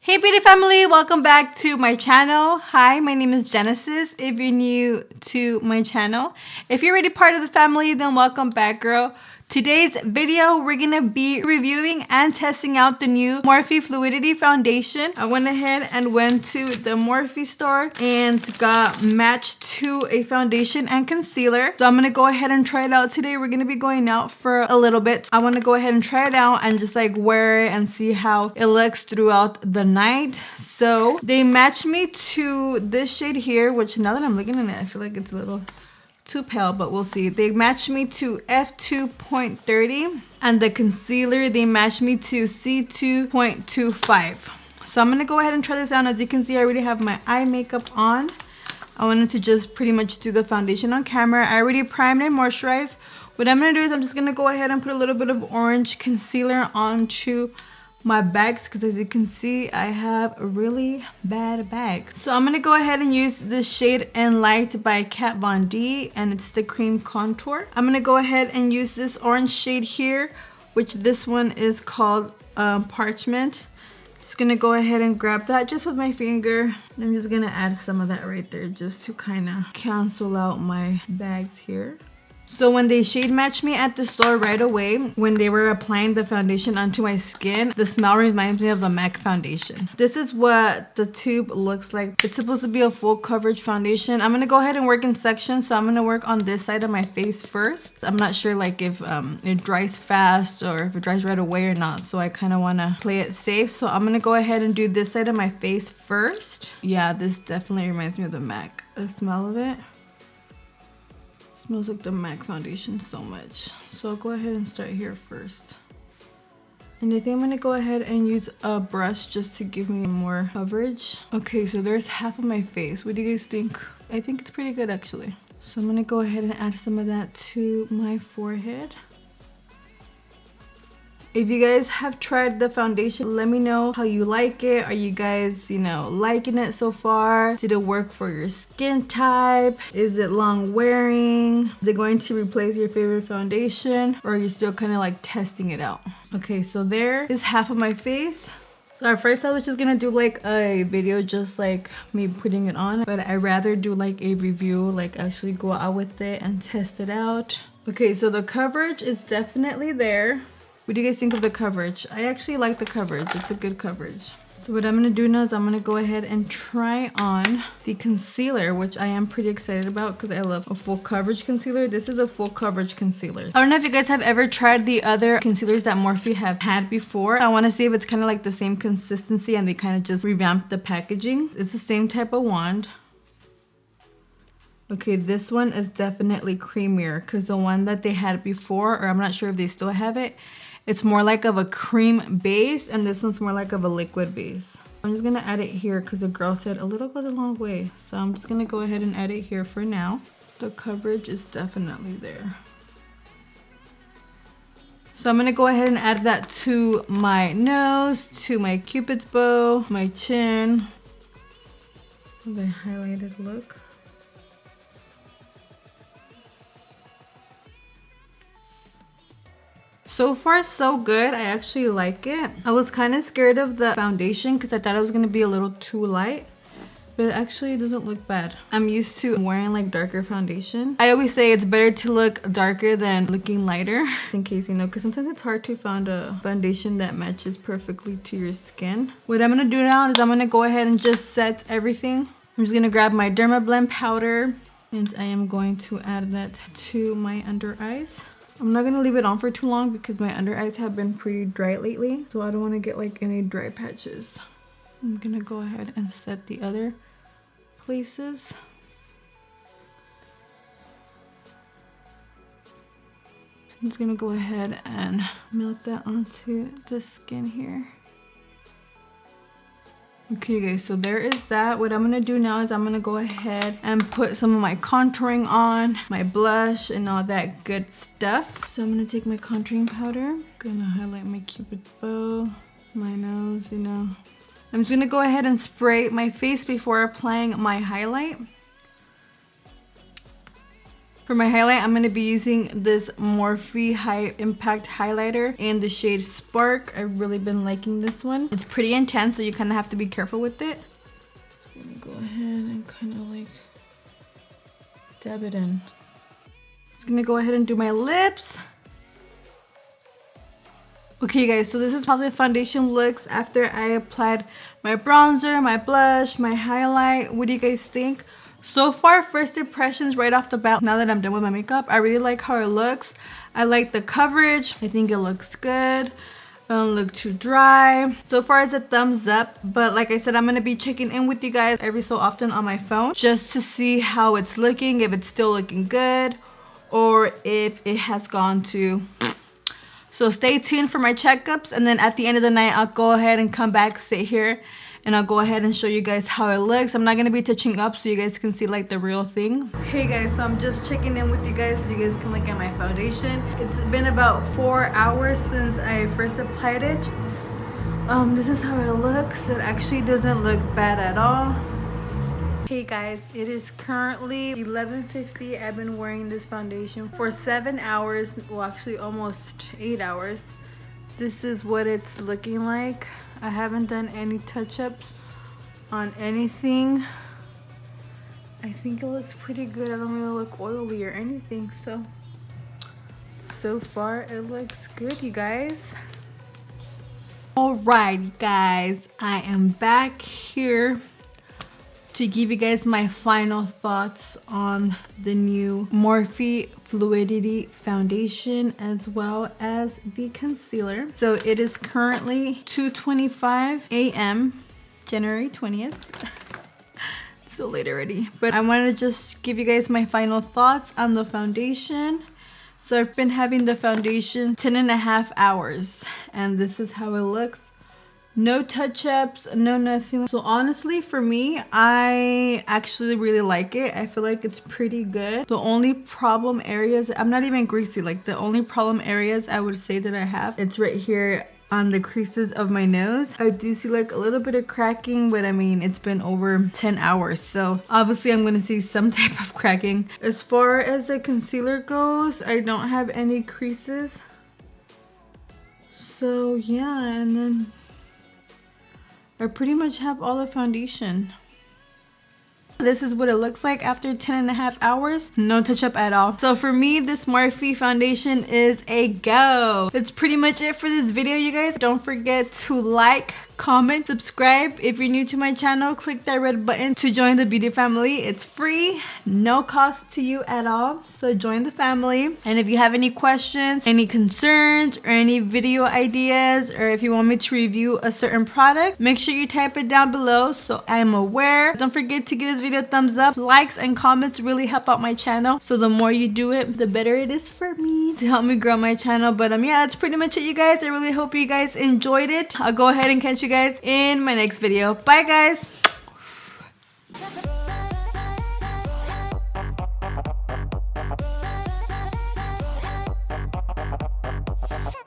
Hey beauty family, welcome back to my channel. Hi, my name is Genesis if you're new to my channel. If you're already part of the family, then welcome back, girl. Today's video, we're gonna be reviewing and testing out the new Morphe Fluidity Foundation. I went ahead and went to the Morphe store and got matched to a foundation and concealer. So I'm gonna go ahead and try it out today. We're gonna be going out for a little bit. I wanna go ahead and try it out and just like wear it and see how it looks throughout the night. So they matched me to this shade here, which now that I'm looking at it, I feel like it's a little too pale, but we'll see. They matched me to F2.30 and the concealer they matched me to C2.25. So I'm gonna go ahead and try this out. As you can see, I already have my eye makeup on. I wanted to just pretty much do the foundation on camera. I already primed and moisturized. What I'm gonna do is I'm just gonna go ahead and put a little bit of orange concealer onto my bags, because as you can see, I have a really bad bag. So I'm gonna go ahead and use this shade In Light by Kat Von D, and it's the cream contour. I'm gonna go ahead and use this orange shade here, which this one is called Parchment. Just gonna go ahead and grab that just with my finger. I'm just gonna add some of that right there just to kind of cancel out my bags here. So when they shade matched me at the store right away, when they were applying the foundation onto my skin, the smell reminds me of the MAC foundation. This is what the tube looks like. It's supposed to be a full coverage foundation. I'm gonna go ahead and work in sections. So I'm gonna work on this side of my face first. I'm not sure like if it dries fast or if it dries right away or not. So I kind of wanna play it safe. So I'm gonna go ahead and do this side of my face first. Yeah, this definitely reminds me of the MAC. The smell of it smells like the MAC foundation so much. So I'll go ahead and start here first. And I think I'm gonna go ahead and use a brush just to give me more coverage. Okay, so there's half of my face. What do you guys think? I think it's pretty good actually. So I'm gonna go ahead and add some of that to my forehead. If you guys have tried the foundation, let me know how you like it. Are you guys, liking it so far? Did it work for your skin type? Is it long wearing? Is it going to replace your favorite foundation? Or are you still kind of like testing it out? Okay, so there is half of my face. So at first I was just gonna do like a video just like me putting it on, but I'd rather do like a review, like actually go out with it and test it out. Okay, so the coverage is definitely there. What do you guys think of the coverage? I actually like the coverage. It's a good coverage. So what I'm going to do now is I'm going to go ahead and try on the concealer, which I am pretty excited about because I love a full coverage concealer. This is a full coverage concealer. I don't know if you guys have ever tried the other concealers that Morphe have had before. I want to see if it's kind of like the same consistency and they kind of just revamped the packaging. It's the same type of wand. Okay, this one is definitely creamier because the one that they had before, or I'm not sure if they still have it, it's more like of a cream base, and this one's more like of a liquid base. I'm just gonna add it here because the girl said a little goes a long way. So I'm just gonna go ahead and add it here for now. The coverage is definitely there. So I'm gonna go ahead and add that to my nose, to my cupid's bow, my chin. The highlighted look. So far so good. I actually like it. I was kind of scared of the foundation because I thought it was going to be a little too light, but it actually doesn't look bad. I'm used to wearing like darker foundation. I always say it's better to look darker than looking lighter, in case you know, because sometimes it's hard to find a foundation that matches perfectly to your skin. What I'm going to do now is I'm going to go ahead and just set everything. I'm just going to grab my Dermablend powder and I am going to add that to my under eyes. I'm not gonna leave it on for too long because my under eyes have been pretty dry lately, so I don't want to get like any dry patches. I'm gonna go ahead and set the other places. I'm just gonna go ahead and melt that onto the skin here. Okay guys, so there is that. What I'm gonna do now is I'm gonna go ahead and put some of my contouring on, my blush and all that good stuff. So I'm gonna take my contouring powder, gonna highlight my cupid's bow, my nose, I'm just gonna go ahead and spray my face before applying my highlight. For my highlight, I'm going to be using this Morphe High Impact Highlighter in the shade Spark. I've really been liking this one. It's pretty intense, so you kind of have to be careful with it. So I'm going to go ahead and kind of like dab it in. Just going to go ahead and do my lips. Okay guys, so this is how the foundation looks after I applied my bronzer, my blush, my highlight. What do you guys think? So far, first impressions right off the bat, now that I'm done with my makeup, I really like how it looks. I like the coverage. I think it looks good. Don't look too dry. So far as a thumbs up, but like I said, I'm going to be checking in with you guys every so often on my phone just to see how it's looking, if it's still looking good or if it has gone to... So stay tuned for my checkups, and then at the end of the night, I'll go ahead and come back, sit here, and I'll go ahead and show you guys how it looks. I'm not going to be touching up so you guys can see like the real thing. Hey guys, so I'm just checking in with you guys so you guys can look at my foundation. It's been about 4 hours since I first applied it. This is how it looks. It actually doesn't look bad at all. Hey guys, it is currently 11:50. I've been wearing this foundation for 7 hours, well actually almost 8 hours. This is what it's looking like. I haven't done any touch-ups on anything. I think it looks pretty good. I don't really look oily or anything, so far it looks good, you guys. Alright guys, I am back here to give you guys my final thoughts on the new Morphe Fluidity Foundation as well as the concealer. So it is currently 2:25 a.m. January 20th. So late already. But I wanted to just give you guys my final thoughts on the foundation. So I've been having the foundation 10.5 hours and this is how it looks. No touch-ups, no nothing. So honestly, for me, I actually really like it. I feel like it's pretty good. The only problem areas, I'm not even greasy, like the only problem areas I would say that I have, it's right here on the creases of my nose. I do see like a little bit of cracking, but I mean, it's been over 10 hours. So obviously I'm gonna see some type of cracking. As far as the concealer goes, I don't have any creases. So yeah, and then I pretty much have all the foundation. This is what it looks like after 10.5 hours. No touch up at all. So for me, this Morphe foundation is a go. That's pretty much it for this video, you guys. Don't forget to like, comment, subscribe. If you're new to my channel, click that red button to join the beauty family. It's free, no cost to you at all. So join the family. And if you have any questions, any concerns, or any video ideas, or if you want me to review a certain product, make sure you type it down below so I'm aware. Don't forget to give this video a thumbs up. Likes and comments really help out my channel. So the more you do it, the better it is for me to help me grow my channel. But yeah, that's pretty much it, you guys. I really hope you guys enjoyed it. I'll go ahead and catch you guys in my next video. Bye guys.